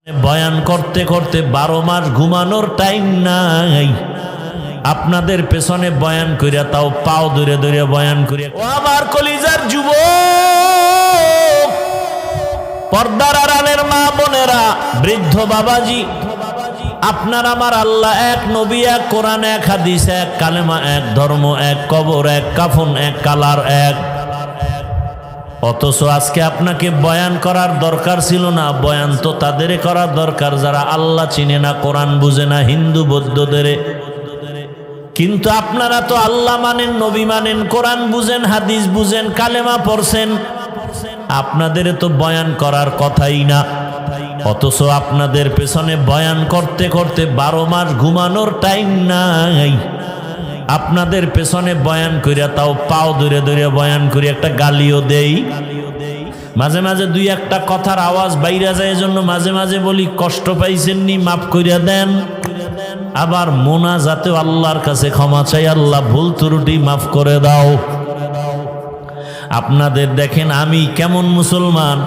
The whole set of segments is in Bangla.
বয়ান করতে করতে 12 মাস ঘুমানোর টাইম নাই। আপনাদের পেছনে বয়ান করিয়া তাও পাও ধরে ধরে বয়ান করিয়া। ও আমার কলিজার যুবক, পর্দার আড়ালের মা বোনেরা, বৃদ্ধ বাবাজি, আপনার আমার আল্লাহ এক, নবী এক, কোরআন এক, হাদিস এক, কালেমা এক, ধর্ম এক, কবর এক, কাফন এক, কালার এক। অথচ আজকে আপনাকে বয়ান করার দরকার ছিল না। বয়ান তো তাদের করার দরকার যারা আল্লাহ চিনে না, কোরআন বুঝে না, হিন্দু বৌদ্ধদের। কিন্তু আপনারা তো আল্লাহ মানেন, নবী মানেন, কোরআন বুঝেন, হাদিস বুঝেন, কালেমা পড়ছেন, আপনাদের তো বয়ান করার কথাই না। অথচ আপনাদের পেছনে বয়ান করতে করতে 12 মাস ঘুমানোর টাইম নাই। আপনাদের পেছনে বয়ান করিয়া তাও পাও ধরে ধরে বয়ান করি, একটা গালিও দেই, মাঝে মাঝে দুই একটা কথার আওয়াজ বাইরে যায়, এজন্য মাঝে মাঝে বলি কষ্ট পাইছেননি, মাফ করিয়া দেন। আবার মোনাজাতে আল্লাহর কাছে ক্ষমা চাই, আল্লাহ ভুল ত্রুটি মাফ করে দাও। আপনাদের দেখেন আমি কেমন মুসলমান,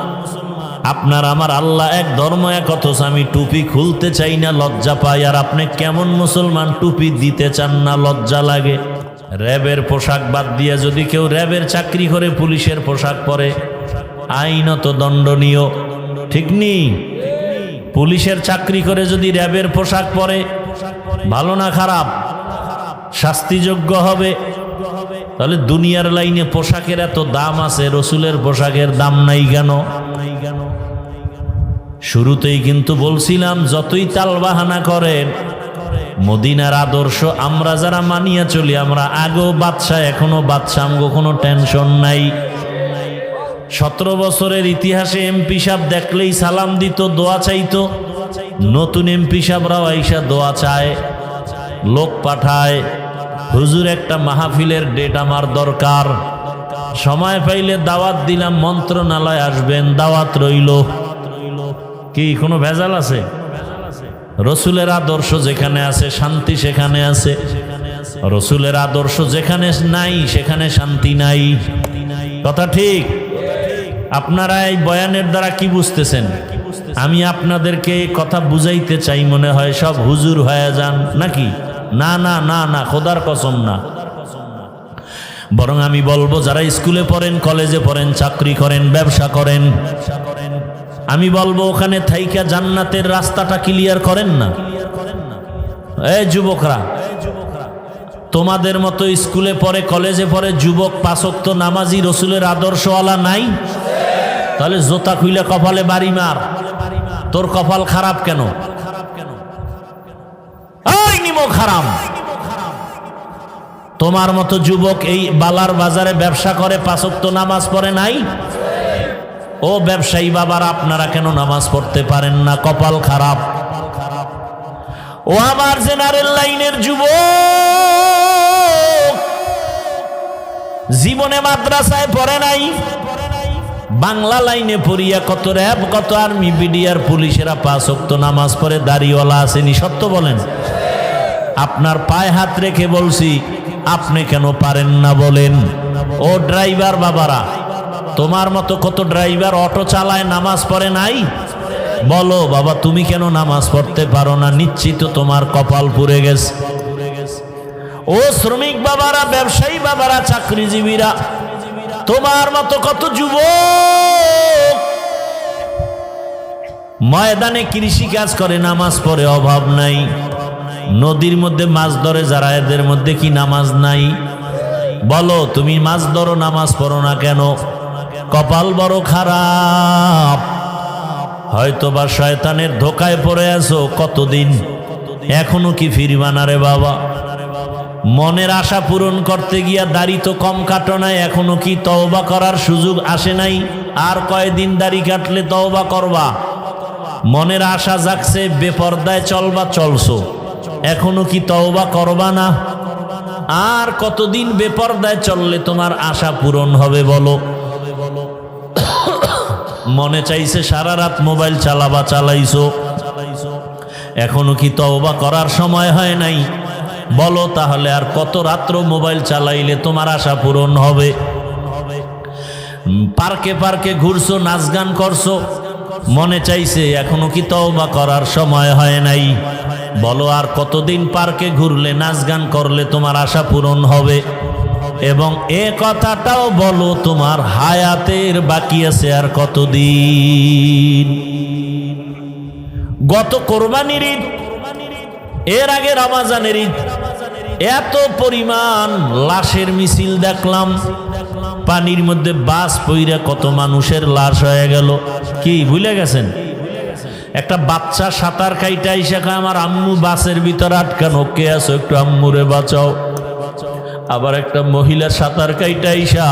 আপনার আমার আল্লাহ এক, ধর্ম এক, অথচ আমি টুপি খুলতে চাই না, লজ্জা পাই। আর আপনি কেমন মুসলমান, টুপি দিতে চান না, লজ্জা লাগে। র্যাবের পোশাক বাদ দিয়ে যদি কেউ র্যাবের চাকরি করে পুলিশের পোশাক পরে, আইনত দণ্ডনীয়, ঠিক নেই? পুলিশের চাকরি করে যদি র্যাবের পোশাক পরে, ভালো না খারাপ? শাস্তিযোগ্য হবে। তাহলে দুনিয়ার লাইনে পোশাকের এত দাম আছে, রসুলের পোশাকের দাম নাই কেন? শুরুতেই কিন্তু বলছিলাম, যতই তালবাহানা করেন, মদিনার আদর্শ আমরা যারা মানিয়া চলি, আমরা আগেও বাদশাহ, এখনো বাদশাহ, আমগো কোনো টেনশন নাই। 17 বছরের ইতিহাসে এমপি সাহেব দেখলেই সালাম দিত, দোয়া চাইতো। নতুন এমপি সাহেবরাও আইসা দোয়া চায়, লোক পাঠায়, হুজুর একটা মাহফিলের ডেট আমার দরকার, সময় পাইলে দাওয়াত দিলাম, মন্ত্রণালয় আসবেন, দাওয়াত রইল। কি কোনো ভেজাল আছে? রসুলের আদর্শ যেখানে আছে শান্তি সেখানে আছে, রসুলের আদর্শ যেখানে নাই সেখানে শান্তি নাই। কথা ঠিক? আপনারা এই বয়ানের দ্বারা কি বুঝতেছেন? আমি আপনাদেরকে কথা বুঝাইতে চাই, মনে হয় সব হুজুর হয়ে যান নাকি? না না না না, খোদার কসম না। বরং আমি বলবো, যারা স্কুলে পড়েন, কলেজে পড়েন, চাকরি করেন, ব্যবসা করেন, আমি বলবো ওখানে থাইকা জান্নাতের রাস্তাটা ক্লিয়ার করেন না। এই যুবকরা, তোমাদের মতো স্কুলে পড়ে, কলেজে পড়ে যুবক 5 ওয়াক্ত নামাজি, রসুলের আদর্শওয়ালা নাই? তাহলে জোতা খুইলে কপালে বাড়ি মার। তোর কপাল খারাপ কেন? এই নিমক হারাম। তোমার মতো যুবক এই বালার বাজারে ব্যবসা করে, 5 ওয়াক্ত নামাজ পড়ে নাই? ও ব্যবসায়ী বাবারা, আপনারা কেন নামাজ পড়তে পারেন না? কপাল খারাপ। ও আমার জেনারেল লাইনের যুবক, জীবনে মাদ্রাসায় পড়ে নাই, বাংলা লাইনে পড়িয়া কত র্যাব, কত আর্মি, বিডিআর, পুলিশেরা 5 ওয়াক্ত নামাজ পড়ে, দাড়িওয়ালা আসেনি। সত্য বলেন? আপনার পায়ে হাত রেখে বলছি, আপনি কেন পারেন না বলেন? ও ড্রাইভার বাবারা, তোমার মতো কত ড্রাইভার অটো চালায়, নামাজ পড়ে নাই? বলো বাবা, তুমি কেন নামাজ পড়তে পারো না? নিশ্চিত তোমার কপাল পুড়ে গেছে। ও শ্রমিক বাবারা, ব্যবসায়ী বাবারা, চাকরিজীবীরা, তোমার মতো কত যুবক ময়দানে কৃষি কাজ করে, নামাজ পড়ে, অভাব নাই। নদীর মধ্যে মাছ ধরে যারা, এদের মধ্যে কি নামাজ নাই? বলো, তুমি মাছ ধরো, নামাজ পড়ো না কেন? কপাল বড় খারাপ। হয়তো বা শয়তানের ধোকায় পড়ে আছো কতদিন, এখনো কি ফিরবা না রে বাবা? মনের আশা পূরণ করতে গিয়া দাড়ি তো কম কাটো নাই, এখনো কি তওবা করার সুযোগ আসে নাই? আর কয়দিন দাড়ি কাটলে তওবা করবা? মনের আশা জাগছে, বেপরদায় চলবা, চলছো, এখনো কি তওবা করবা না? আর কতদিন বেপরদায় চললে তোমার আশা পূরণ হবে বলো? মনে চাইছে সারা রাত মোবাইল চালাবা, চালাইছো, এখনো কি তওবা করার সময় হয় নাই? বলো তাহলে আর কত রাত্র মোবাইল চালাইলে তোমার আশা পূরণ হবে? পার্কে পার্কে ঘুরছো, নাচ গান করছো, মনে চাইছে এখনো কি তওবা করার সময় হয় নাই? বলো আর কতদিন পার্কে ঘুরলে নাচ গান করলে তোমার আশা পূরণ হবে? এবং এ কথাটাও বলো তোমার হায়াতের বাকি আছে আর কতদিন? গত কোরবানির ঈদ, এর আগে রমজানের ঈদ, এত পরিমাণ লাশের মিছিল দেখলাম। পানির মধ্যে বাস পইরা কত মানুষের লাশ হয়ে গেল। কি ভুলে গেছেন? একটা বাচ্চা সাঁতার কাইটা আইসা কয় আমার আম্মু বাসের ভিতর আটকানো, কে আছো একটু আম্মুরে বাঁচাও। আবার একটা মহিলা সাঁতার কাইটা আইসা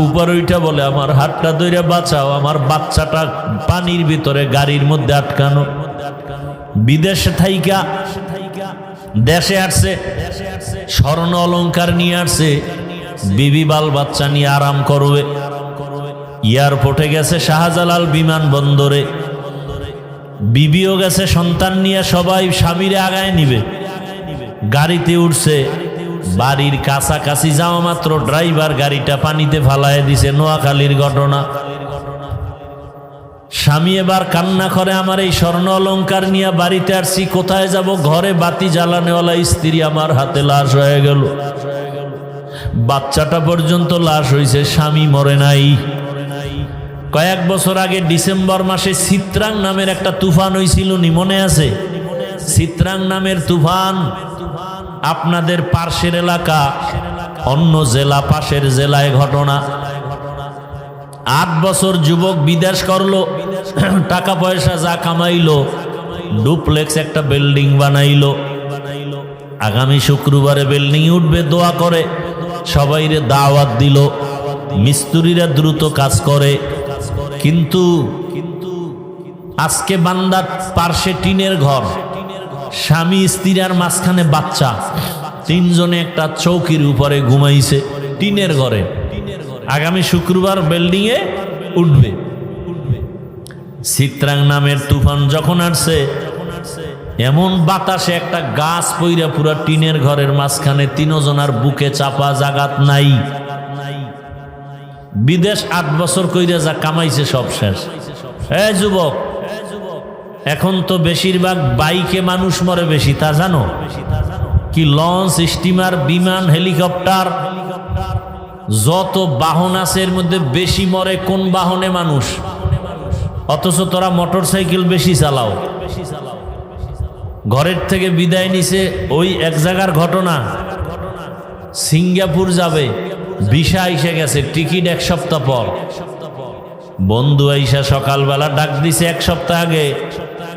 উপর ওইটা বলে আমার হাতটা ধরে বাঁচাও, আমার বাচ্চাটা পানির ভিতরে গাড়ির মধ্যে আটকানো। বিদেশে থাইকা দেশে আসছে, স্বর্ণ অলংকার নিয়ে আসছে, বিবি বাল বাচ্চা নিয়ে আরাম করবে। এয়ারপোর্টে গেছে শাহজালাল বিমানবন্দরে, বিবিও গেছে সন্তান নিয়ে, সবাই স্বামীরে আগায় নিবে। গাড়িতে উঠছে, বাড়ির কাছাকাছি যাওয়া মাত্র ড্রাইভার গাড়িটা পানিতে ফালায় দিছে। নোয়াখালীর ঘটনা। স্বামী এবার কান্না করে আমার এই স্বর্ণ অলংকার নিয়ে বাড়িতে আসছি, কোথায় যাব? ঘরে বাতি জ্বালানেওয়ালা স্ত্রী আমার হাতে লাশ হয়ে গেল। বাচ্চাটা পর্যন্ত লাশ হয়েছে, স্বামী মরে নাই। কয়েক বছর আগে ডিসেম্বর মাসে চিত্রাং নামের একটা তুফান হয়েছিল, নি মনে আছে? চিত্রাং নামের তুফান আপনাদের পার্শ্বের এলাকা, অন্য জেলা, পাশের জেলায় ঘটনা। 8 বছর যুবক বিদেশ করলো, টাকা পয়সা যা কামাইলো, ডুপ্লেক্স একটা বিল্ডিং বানাইলো। আগামী শুক্রবারে বিল্ডিং উঠবে, দোয়া করে সবাইরে দাওয়াত দিল। মিস্ত্রিরা দ্রুত কাজ করে, কিন্তু আজকে বান্দার পার্শ্বে টিনের ঘর, স্বামী স্ত্রী আর মাঝখানে বাচ্চা, 3 জনে একটা চৌকির উপরে ঘুমাইছে টিনের ঘরে। আগামী শুক্রবার বিল্ডিং এ উঠবে। চিত্রাং নামের তুফান যখন আসছে, এমন বাতাসে একটা গাছ পইরা পুরা টিনের ঘরের মাঝখানে, 3 জনার বুকে চাপা, জাগাত নাই। বিদেশ 8 বছর কইরা যা কামাইছে সব শেষ। এই যুবক, এখন তো বেশিরভাগ বাইকে মানুষ মরে বেশি, তা জানো? কি লঞ্চ, স্টিমার, বিমান, হেলিকপ্টার, যত বাহন আছে এর মধ্যে বেশি মরে কোন বাহনে? মানুষ। অথচ তোরা মোটর সাইকেল বেশি চালাও। ঘরের থেকে বিদায় নিছে, ওই এক জায়গার ঘটনা, সিঙ্গাপুর যাবে, ভিসা এসে গেছে, টিকিট 1 সপ্তাহ পর। বন্ধু আইসা সকালবেলা ডাক দিছে 1 সপ্তাহ আগে,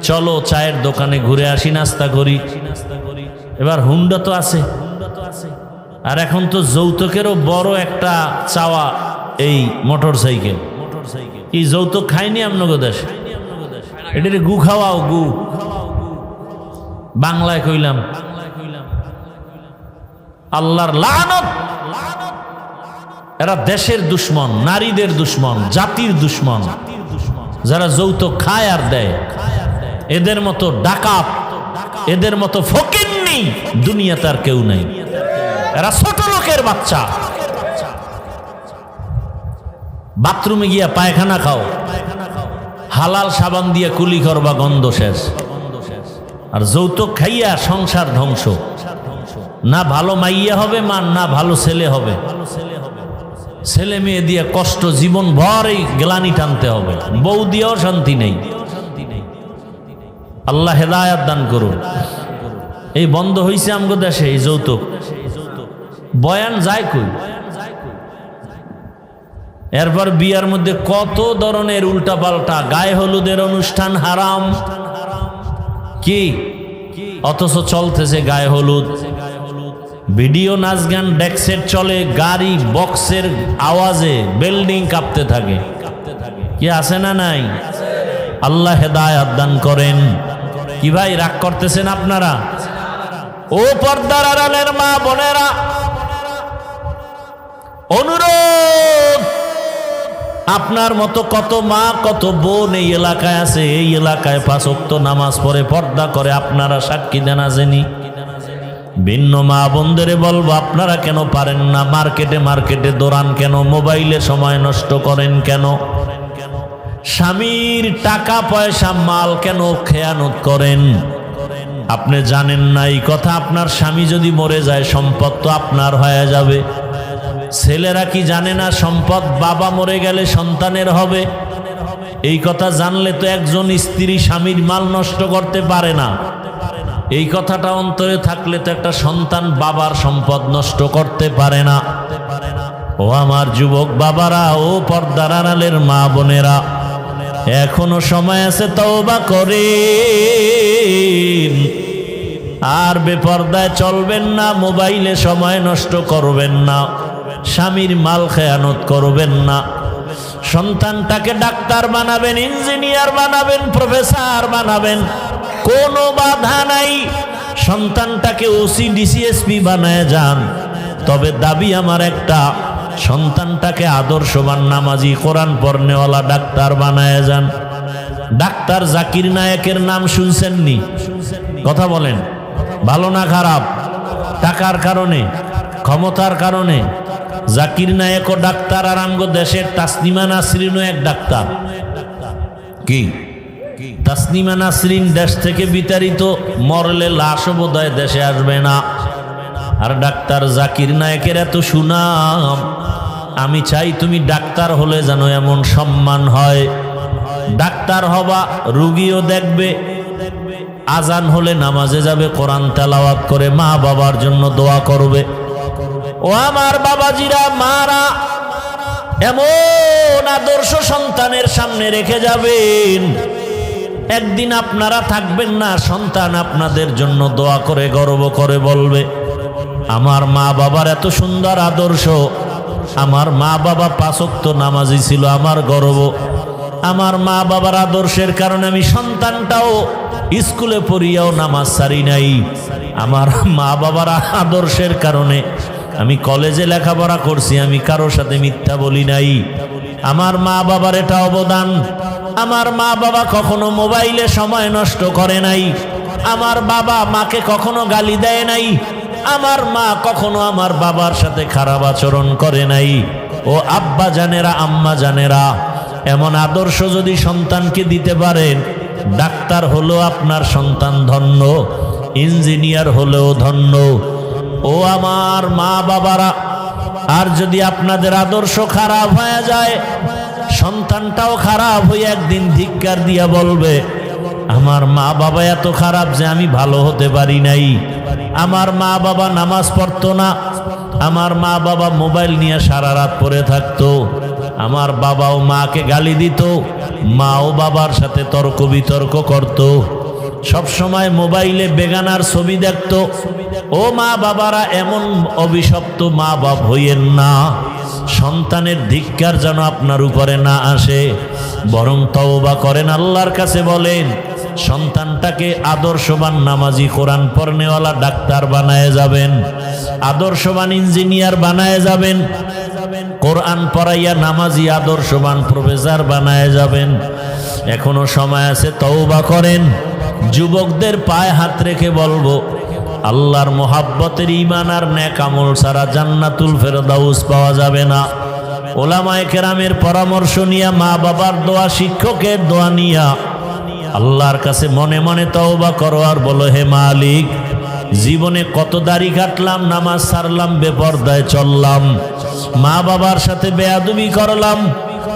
চলো চায়ের দোকানে ঘুরে আসি, নাস্তা করি। এবার হুন্ডা তো আছে, আর এখন তো যৌতুকেরও বড় একটা চাওয়া এই মোটর সাইকেল। এই যৌতুক খাইনি আপনাকে দেশে? এটা গু খাওয়াও, গু বাংলায় কইলাম। আল্লাহর লানত। এরা দেশের দুশ্মন, নারীদের দুশ্মন, জাতির দুশ্মন। যারা যৌতুক খায় আর দেয়, এদের মতো ডাকাত, এদের মতো ফকিন্নি দুনিয়াতে আর কেউ নাই। এরা ছোট লোকের বাচ্চা। বাথরুমে গিয়া পায়খানা খাও, হালাল সাবান দিয়ে কুলি করবা, গন্ধ শেষ। আর যৌতুক খাইয়া সংসার ধ্বংস। না ভালো মাইয়া হবে মান, না ভালো ছেলে হবে। ছেলে মেয়ে দিয়ে কষ্ট, জীবন ভর এই গ্লানি টানতে হবে। বউ দিয়েও শান্তি নেই। আল্লাহ হেদায়াত দান করুন। এই বন্ধ হইছে আমগো দেশে এই যৌতুক। বয়ান যায় কই? এরপর বিয়ার মধ্যে কত ধরনের উল্টা পাল্টা, গায়ে হলুদের অনুষ্ঠান হারাম। কি অথচ চলতেছে গায়ে হলুদ। ভিডিও নাচ গান ডেক্সেট চলে, গাড়ি বক্সের আওয়াজে বিল্ডিং কাঁপতে থাকে। কি আছে না নাই? আল্লাহ হেদায়াত দান করেন। কি ভাই রাগ করতেছেন আপনারা? ও পর্দার আড়ালের মা বোনেরা, অনুরোধ, আপনার মতো কত মা কত বোন এই এলাকায় আছে। এই এলাকায় 5 ওয়াক্ত নামাজ পড়ে, পর্দা করে, আপনারা সাক্ষী দেন আসেনি। ভিন্ন মা বোনদের বলবো, আপনারা কেন পারেন না? মার্কেটে মার্কেটে দৌড়ান কেন? মোবাইলে সময় নষ্ট করেন কেন? স্বামীর টাকা পয়সা মাল কেন খেয়ানত করেন? আপনি জানেন না এই কথা? আপনার স্বামী যদি মরে যায় সম্পদ তো আপনার হয়ে যাবে। ছেলেরা কি জানে না সম্পদ বাবা মরে গেলে সন্তানের হবে? এই কথা জানলে তো একজন স্ত্রী স্বামীর মাল নষ্ট করতে পারে না। এই কথাটা অন্তরে থাকলে তো একটা সন্তান বাবার সম্পদ নষ্ট করতে পারে না। ও আমার যুবক বাবারা, ও পর্দার আড়ালের মা বোনেরা, এখনো সময় আছে, তওবা করেন। আর বেপর্দায় চলবেন না, মোবাইলে সময় নষ্ট করবেন না, স্বামীর মাল খেয়ানত করবেন না। সন্তানটাকে ডাক্তার বানাবেন, ইঞ্জিনিয়ার বানাবেন, প্রফেসর বানাবেন, কোনো বাধা নাই। সন্তানটাকে ওসি ডিসিএসপি বানায় যান। তবে দাবি আমার একটা, সন্তানটাকে আদর্শবান নামাজি কোরআন পড়নেওয়ালা ডাক্তার বানায় যান। ডাক্তার জাকির নায়েকের নাম শুনছেননি? কথা বলেন, ভালো না খারাপ? টাকার কারণে, ক্ষমতার কারণে জাকির নায়েকও ডাক্তার, আর আমগো দেশের তাসনিমা নাসরিনও এক ডাক্তার। কি তাসনিমা নাসরিন দেশ থেকে বিতাড়িত, মরলে লাশও বোধহয় দেশে আসবে না। আর ডাক্তার জাকির নায়েকের এত সুনাম। আমি চাই তুমি ডাক্তার হলে যেন এমন সম্মান হয়। ডাক্তার হবা, রুগীও দেখবে, আজান হলে নামাজে যাবে, কোরআন তেলাওয়াত করে মা বাবার জন্য দোয়া করবে। ও আমার বাবাজিরা, মারা, এমন আদর্শ সন্তানের সামনে রেখে যাবেন, একদিন আপনারা থাকবেন না, সন্তান আপনাদের জন্য দোয়া করে গর্ব করে বলবে, আমার মা বাবার এত সুন্দর আদর্শ, আমার মা বাবা ৫ ওয়াক্ত নামাজি ছিল, আমার গর্ব। আমার মা বাবার আদর্শের কারণে আমি সন্তানটাও স্কুলে পড়িয়াও নামাজ ছাড়ি নাই। আমার মা বাবার আদর্শের কারণে আমি কলেজে লেখাপড়া করছি, আমি কারোর সাথে মিথ্যা বলি নাই। আমার মা বাবার এটা অবদান। আমার মা বাবা কখনো মোবাইলে সময় নষ্ট করে নাই। আমার বাবা মাকে কখনো গালি দেয় নাই। আমার মা কখনো আমার বাবার সাথে খারাপ আচরণ করে নাই। ও আব্বা জানেরা, আম্মা জানেরা, এমন আদর্শ যদি সন্তানকে দিতে পারেন, ডাক্তার হলেও আপনার সন্তান ধন্য, ইঞ্জিনিয়ার হলেও ধন্য। ও আমার মা বাবারা, আর যদি আপনাদের আদর্শ খারাপ হয়ে যায়, সন্তানটাও খারাপ হয়ে একদিন ধিক্কার দিয়া বলবে, আমার মা বাবা এত খারাপ যে আমি ভালো হতে পারি নাই। আমার মা বাবা নামাজ পড়তো না, আমার মা বাবা মোবাইল নিয়ে সারা রাত পড়ে থাকতো, আমার বাবাও মাকে গালি দিত, মাও বাবার সাথে তর্ক বিতর্ক করত, সব সময় মোবাইলে বেগানার ছবি দেখত। ও মা বাবারা, এমন অভিশপ্ত মা বাপ হইয়েন না। সন্তানের ধিক্কার যেন আপনার উপরে না আসে, বরং তওবা করেন, আল্লাহর কাছে বলেন, সন্তানটাকে আদর্শবান নামাজি কোরআন পড়নেওয়ালা ডাক্তার বানায় যাবেন, আদর্শবান ইঞ্জিনিয়ার বানায় যাবেন, কোরআন পড়াইয়া নামাজি আদর্শবান প্রফেসর বানায় যাবেন। এখনো সময় আছে, তওবা করেন। যুবকদের পায়ে হাত রেখে বলবো, আল্লাহর মোহাব্বতের ঈমান আর নেক আমল ছাড়া জান্নাতুল ফেরদাউস পাওয়া যাবে না। ওলামায়ে কেরামের পরামর্শ নিয়া, মা বাবার দোয়া, শিক্ষকের দোয়া নিয়া আল্লাহর কাছে মনে মনে তওবা করো আর বলো, হে মালিক, জীবনে কত দাড়ি কাটলাম, নামাজ ছাড়লাম, বেপরদায় চললাম, মা বাবার সাথে বেয়াদবি করলাম,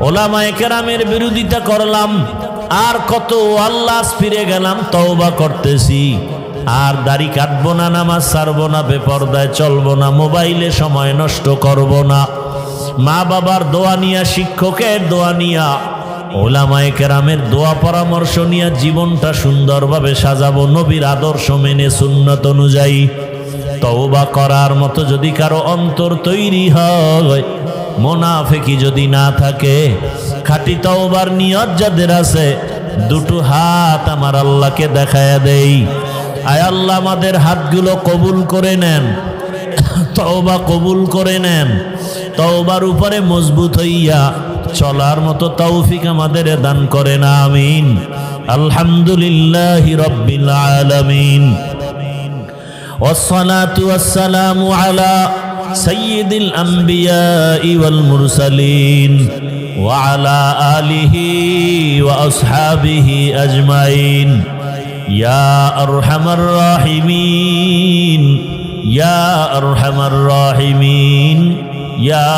ওলামায়ে কেরামের বিরোধিতা করলাম, আর কত আল্লাহ ফিরে গেলাম, তওবা করতেছি, আর দাড়ি কাটবো না, নামাজ ছাড়বো না, বেপরদায় চলবো না, মোবাইলে সময় নষ্ট করব না। মা বাবার দোয়া নিয়া, শিক্ষকের দোয়া নিয়া, ওলামায়ে কেরামের দোয়া পরামর্শ নিয়ে জীবনটা সুন্দরভাবে সাজাবো, নবীর আদর্শ মেনে, সুন্নত অনুযায়ী। তওবা করার মতো যদি কারো অন্তর তৈরি হয়, মুনাফিকি যদি না থাকে, খাঁটি তওবার নিয়ত যাদের আছে, দুটো হাত আমার আল্লাহকে দেখায়া দেই। আয় আল্লাহ, আমাদের হাতগুলো কবুল করে নেন, তওবা কবুল করে নেন, তওবার উপরে মজবুত হইয়া চলার মতো তৌফিক আমাদের দান করেন, আমিন। আলহামদুলিল্লাহি রাব্বিল আলামিন, ওয়াসসালাতু ওয়াসসালামু আলা সাইয়্যিদিল আম্বিয়াই ওয়াল মুরসালিন ওয়া আলা আলিহি ওয়া আসহাবিহি আজমাইন ইয়া আরহামার রাহিমিন ইয়া আরহামার রাহিমিন ইয়া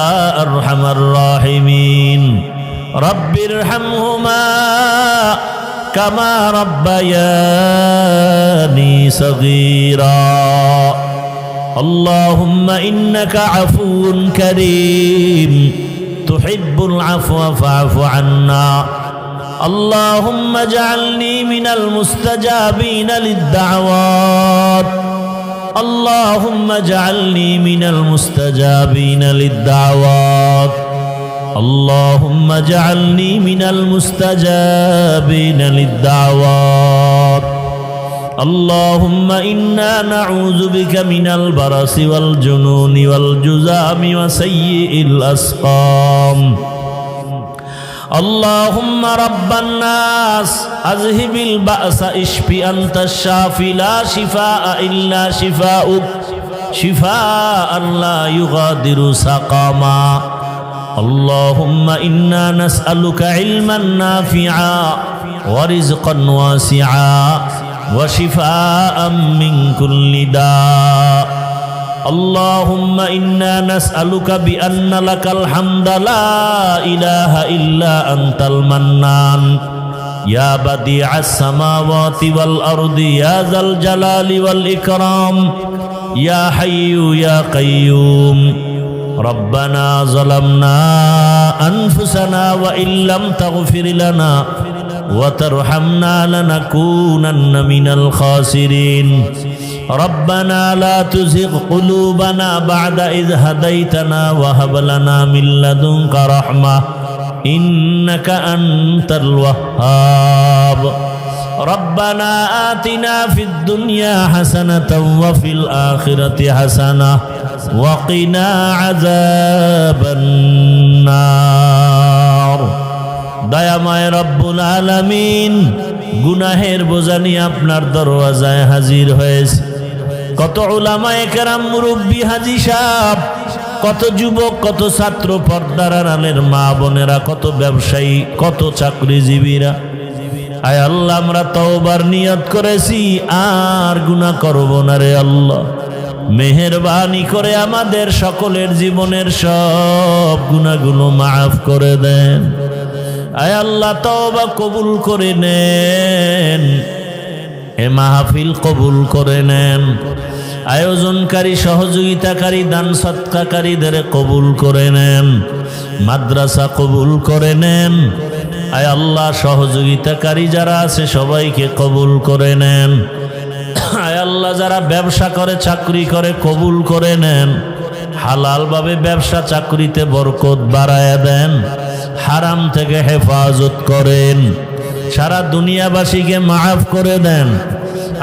আরহামার রাহিমিন রব্বিরহামহুমা কামা রাব্বায়ানি সগীরা আল্লাহুম্মা ইন্নাকা আফুউন কারীম তুহিব্বুল আফওয়া ফা'ফু আন্না আল্লাহুম্মা জাআলনি মিনাল মুস্তাজাবিনা লিদ-দা'ওয়াত আল্লাহুম্মা জাআলনি মিনাল মুস্তাজাবিনা লিদ-দা'ওয়াত আল্লাহুম্মা জাআলনি মিনাল মুস্তাজাবিনা লিদ-দা'ওয়াত আল্লাহুম্মা ইন্না নাউযু বিকা মিনাল বারাসি ওয়াল জুনুনি ওয়াল জুযামি ওয়া সাইয়্যিল আসকাম আল্লাহুম্মা রাব্বান নাস আযহিবিল বা'সা ইশফি আনতাশ শাফি লা শিফাআ ইল্লা শিফাউক শিফাআন লা ইউগাদিরু সাকামা আল্লাহুম্মা ইন্না নাসআলুকা ইলমান নাফিআ ওয়া রিজকান ওয়াসিআ ওয়া শিফাআম মিন কুল্লি দা اللهم إنا نسألك بأن لك الحمد لا إله إلا أنت المنان يا بديع السماوات والأرض يا ذا الجلال والإكرام يا حي يا قيوم ربنا ظلمنا أنفسنا وإن لم تغفر لنا وترحمنا لنكونن من الخاسرين ربنا لا تزغ قلوبنا بعد إذ هديتنا وهب لنا من لدنك رحمة إنك أنت الوهاب ربنا آتنا في الدنيا حسنة وفي الآخرة حسنة وقنا عذاب النار দয়াময় রব্বুল আলামিন গুনাহের বোঝা নিয়ে আপনার দরওয়াজায় হাজির হয়েছে কত উলামায়ে কেরাম মুরব্বী হাজী সাহেব কত যুবক কত ছাত্র পর্দার আড়ালের মা বোনেরা কত ব্যবসায়ী কত চাকরিজীবীরা আয় আল্লাহ আমরা তওবার নিয়ত করেছি আর গুনাহ করব না রে আল্লাহ মেহেরবানি করে আমাদের সকলের জীবনের সব গুনাহগুলো মাফ করে দেন আয় আল্লাহ তওবা কবুল করে নেন এ মাহফিল কবুল করে নেন আয়োজনকারী সহযোগিতাকারী দান সৎকারীদের কবুল করে নেন মাদ্রাসা কবুল করে নেন আয় আল্লাহ সহযোগিতাকারী যারা আছে সবাইকে কবুল করে নেন আয় আল্লাহ যারা ব্যবসা করে চাকরি করে কবুল করে নেন হালালভাবে ব্যবসা চাকরিতে বরকত বাড়ায়া দেন হারাম থেকে হেফাজত করেন সারা দুনিয়াবাসীকে মাফ করে দেন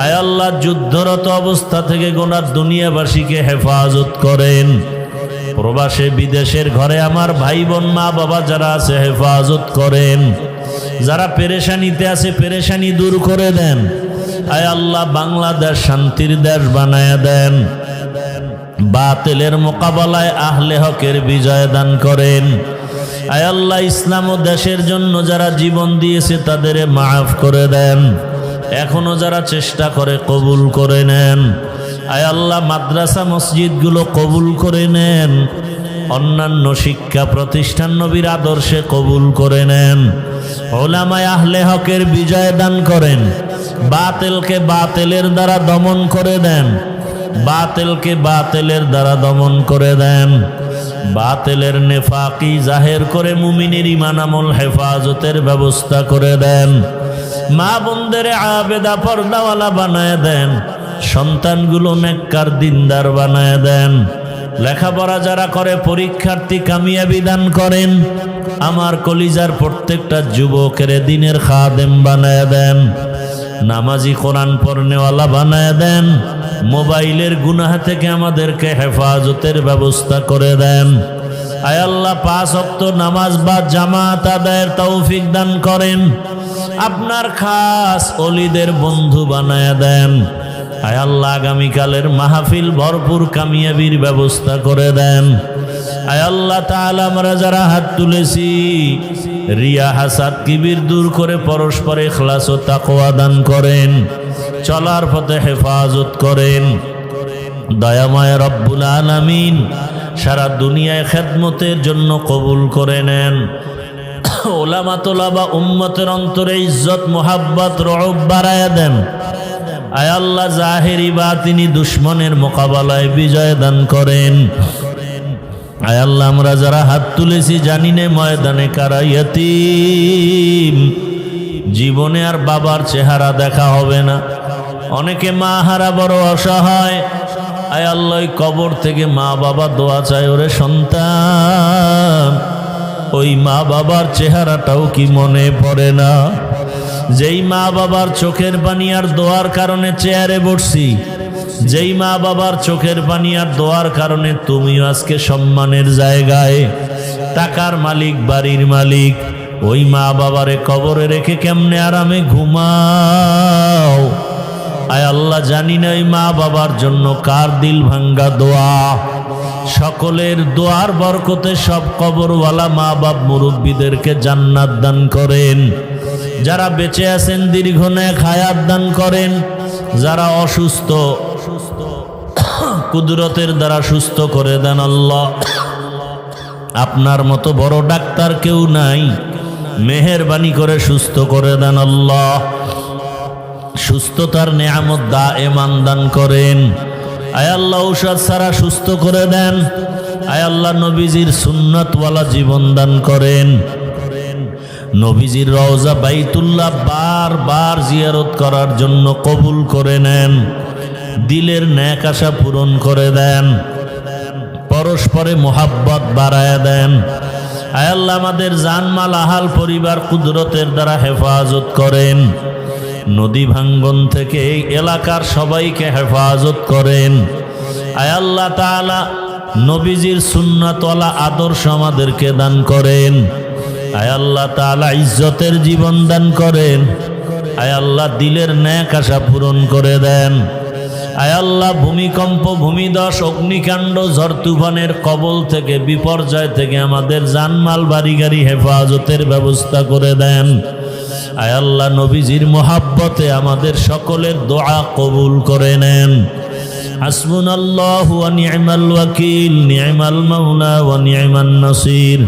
আয় আল্লাহ যুদ্ধরত অবস্থা থেকে গোটা দুনিয়াবাসীকে হেফাজত করেন প্রবাসে বিদেশের ঘরে আমার ভাই বোন মা বাবা যারা আছে হেফাজত করেন যারা পেরেশানিতে আছে পেরেশানি দূর করে দেন আয় আল্লাহ বাংলাদেশ শান্তির দেশ বানায়া দেন বাতিলের মোকাবেলায় আহলে হকের বিজয় দান করেন আয় আল্লাহ ইসলাম ও দেশের জন্য যারা জীবন দিয়েছে তাদের মাফ করে দেন এখনো যারা চেষ্টা করে কবুল করে নেন আয় আল্লাহ মাদ্রাসা মসজিদগুলো কবুল করে নেন অন্যান্য শিক্ষা প্রতিষ্ঠান নবীর আদর্শে কবুল করে নেন উলামায়ে আহলে হকের বিজয় দান করেন বাতিলকে বাতিলের দ্বারা দমন করে দেন বাতিলকে বাতিলের দ্বারা দমন করে দেন বাতিলের নেফাকি জাহের করে মুমিনের ঈমান আমল হেফাজতের ব্যবস্থা করে দেন মা বোনদের আবেদা পর্দাওয়ালা বানায় দেন সন্তানগুলো নেককার দিনদার বানায় দেন লেখাপড়া যারা করে পরীক্ষার্থী কামিয়াবি দান করেন আমার কলিজার প্রত্যেকটা যুবকের দিনের খাদেম বানায় দেন নামাজি কোরআন পড়নেওয়ালা বানায় দেন মোবাইলের গুনাহ থেকে আমাদেরকে হেফাজতের ব্যবস্থা করে দেন আয় আল্লাহ 5 ওয়াক্ত নামাজ বা জামাত আদায়ের তৌফিক দান করেন আপনার খাস ওলিদের বন্ধু বানায় দেন আয় আল্লাহ আগামীকালের মাহফিল ভরপুর কামিয়াবির ব্যবস্থা করে দেন। আয় আল্লাহ তাআলা আমরা যারা হাত তুলেছি রিয়া হাসাদ কিবির দূর করে পরস্পর ইখলাস ও তাকওয়া দান করেন, চলার পথে হেফাজত করেন। দয়াময় রব্বুল আলামিন সারা দুনিয়ায় খেদমতের জন্য কবুল করে নেন। ওলামা তোলাবা উম্মতের অন্তরে ইজ্জত মোহাব্বত রওব বাড়ায়া দেন। আয় আল্লাহ জাহেরি বাতিনি দুশ্মনের মোকাবেলায় বিজয় দান করেন। আয় আল্লাহ আমরা যারা হাত তুলেছি জানি না ময়দানে কারা ইয়তীম, জীবনে আর বাবার চেহারা দেখা হবে না। অনেকে মা হারা বড় অসহায়। আয় আল্লাহ কবর থেকে মা বাবা দোয়া চায়, ওরে সন্তান ওই মা বাবার চেহারাটাও কি মনে পড়ে না? যেই মা বাবার চোখের পানি আর দোয়ার কারণে চেয়ারে বসছি, যেই মা বাবার চোখের পানি আর দোয়ার কারণে তুমিও আজকে সম্মানের জায়গায়, টাকার মালিক বাড়ির মালিক, ওই মা বাবারে কবরে রেখে কেমনে আরামে ঘুমাও? আয় আল্লাহ জানি না ওই মা বাবার জন্য কার দিল ভাঙ্গা দোয়া। সকলের দোয়ার বরকতে সব কবরওয়ালা মা বাপ মুরব্বীদেরকে জান্নাত দান করেন। যারা বেঁচে আছেন দীর্ঘ নেক হায়াত দান করেন। যারা অসুস্থ কুদরতের দ্বারা সুস্থ করে দেন আল্লাহ। আপনার মতো বড় ডাক্তার কেউ নাই, মেহেরবানি করে সুস্থ করে দেন আল্লাহ। সুস্থতার নেয়ামত দায়েমান দান করেন। আয় আল্লাহ ঔষধ ছাড়া সুস্থ করে দেন। আয় আল্লাহ নবীজির সুন্নতওয়ালা জীবন দান করেন। নবীজির রওজা বাইতুল্লাহ বারবার জিয়ারত করার জন্য কবুল করে নেন। দিলের নেক আশা পূরণ করে দেন। পরস্পরে মোহাব্বত বাড়ায়া দেন। আয় আল্লাহ আমাদের জানমাল আহাল পরিবার কুদরতের দ্বারা হেফাজত করেন। নদী ভাঙ্গন থেকে এই এলাকার সবাইকে হেফাজত করেন। আয় আল্লাহ তাআলা নবীজির সুন্নাতওয়ালা আদর্শ আমাদেরকে দান করেন। আয় আল্লাহ তাআলা ইজ্জতের জীবন দান করেন। আয় আল্লাহ দিলের নেক আশা পূরণ করে দেন। আয় আল্লাহ ভূমিকম্প ভূমিধস অগ্নিকাণ্ড ঝড় তুফানের কবল থেকে বিপর্যয় থেকে আমাদের জানমাল বাড়ি গাড়ি হেফাজতের ব্যবস্থা করে দেন। আয় আল্লাহ নবীজির মোহাব্বতে আমাদের সকলের দোয়া কবুল করে নেন। হাসবুনাল্লাহু ওয়া নি'মাল ওয়াকিল, নি'মাল মাওলা ওয়া নি'মান নাসির।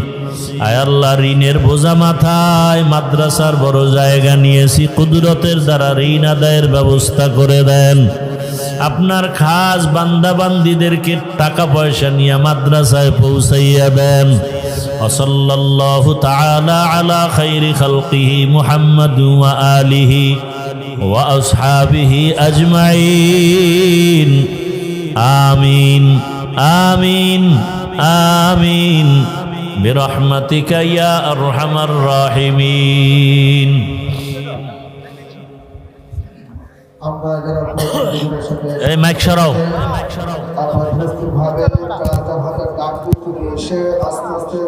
আয় আল্লাহ ঋণের বোঝা মাথায়, মাদ্রাসার বড় জায়গা নিয়েছি, কুদরতের দ্বারা ঋণ আদায়ের ব্যবস্থা করে দেন। আপনার খাস বান্দাবান্দিদেরকে টাকা পয়সা নিয়ে মাদ্রাসায় পৌঁছাইয়া দেন। ওয়াসাল্লাল্লাহু তাআলা আলা খাইরি খালকিহি মুহাম্মাদ ওয়া আলিহি ওয়া আসহাবিহি আজমাইন। আমিন আমিন আমিন বিরহমাতিকা ইয়া আরহামার রাহিমিন। এই মাইক সরাও। আমরা ভাবে ডাক দিতে এসে আস্তে আস্তে